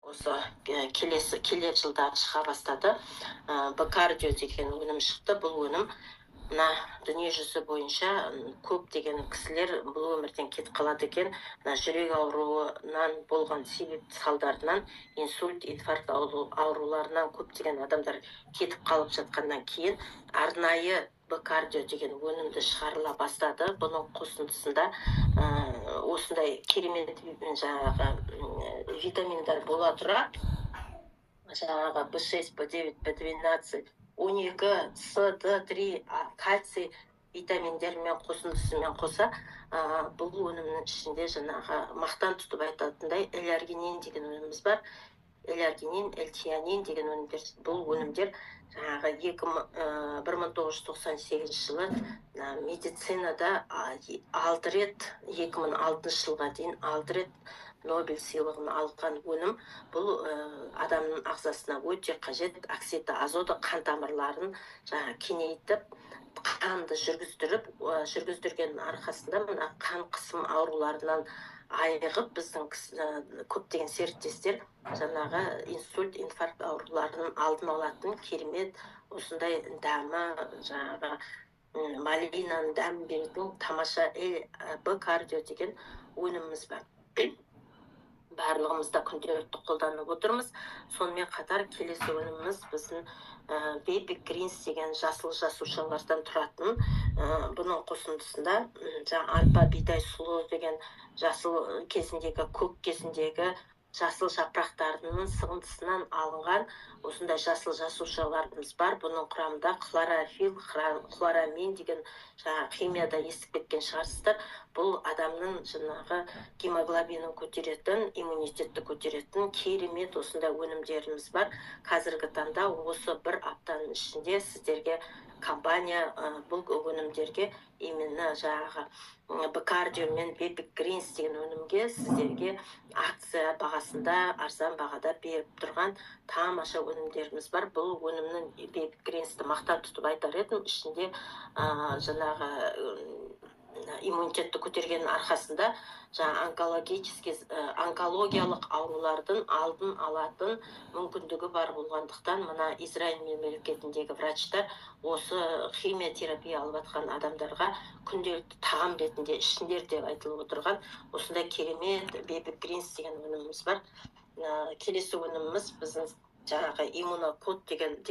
осы келер жылдары шыға бастады. Б-кардио деген өнім шықты. Бұл өнім мына дүниежүзі бойынша көптеген кісілер бұл өмірден кетіп қалады екен. Мына жүрек ауруынан болған себеп салдарынан инсульт, инфаркт ауруларынан көптеген адамдар кетіп қалып жатқаннан кейін арнайы Б-кардио деген өнімді шығарыла бастады. Бұның қосындысында осындай керемет жаңағы витаминдар бола тұра, жаңағы B6, B9, B12, 12, С, Д3, кальций витаминдерімен қосындысымен қоса, бұл өнімнің ішінде жаңағы мақтан тұтып айтатындай эларгинин деген өніміміз бар. Эларгинин, элтианин деген өнімдер. Бұл өнімдер жаңағы 1998 жылы медицинада 6 рет, 2006 жылға дейін 6 рет Нобель сыйлығын алған өнім. Бұл адамның ағзасына өте қажет оксидті азоты қан тамырларын кеңейтіп, қанды жүргіздірген арқасында мына қан қысым ауруларынан айығып, біздің көптеген серіктестер жаңағы инсульт, инфаркт ауруларының алдын алатын керемет осындай дәмі, жаңағы малинаның дәмін беретін тамаша Б-кардио деген өніміміз бар. Барлығымызда күнделікті қолданып отырмыз. Сонымен қатар келесі өніміміз біздің Baby Greens деген жасыл жасушалардан тұратын. Бұның қосындысында арпа бидай сұлы деген жасыл кезіндегі, көк кезіндегі жасыл жапырақтарының сығындысынан алынған осындай жасыл жасушаларымыз бар. Бұның құрамында хлорофилл, хлорамин деген химияда естіп кеткен шығарсыздар. Бұл адамның жаңағы гемоглобинін көтеретін, иммунитетті көтеретін керемет осындай өнімдеріміз бар. Қазіргі таңда осы бір аптаның ішінде сіздерге компания бұл өнімдерге именно жаңағы Б-кардио мен Baby Greens деген өнімге сіздерге акция бағасында арзан бағада беріп тұрған тамаша өнімдеріміз бар. Бұл өнімнің Baby Greensті мақтан тұтып айтар едім. Ішінде жаңағы иммунитетті көтерген арқасында онкологиялық аурулардың алдын алатын мүмкіндігі бар болғандықтан, мына Израиль мемлекетіндегі врачтар осы химиотерапия алып жатқан адамдарға күнделікті тағам ретінде ішіңдер деп айтылып отырған осындай керемет Baby Greens деген өніміміз бар. Келесі өніміміз біздің жаңағы иммунокод деген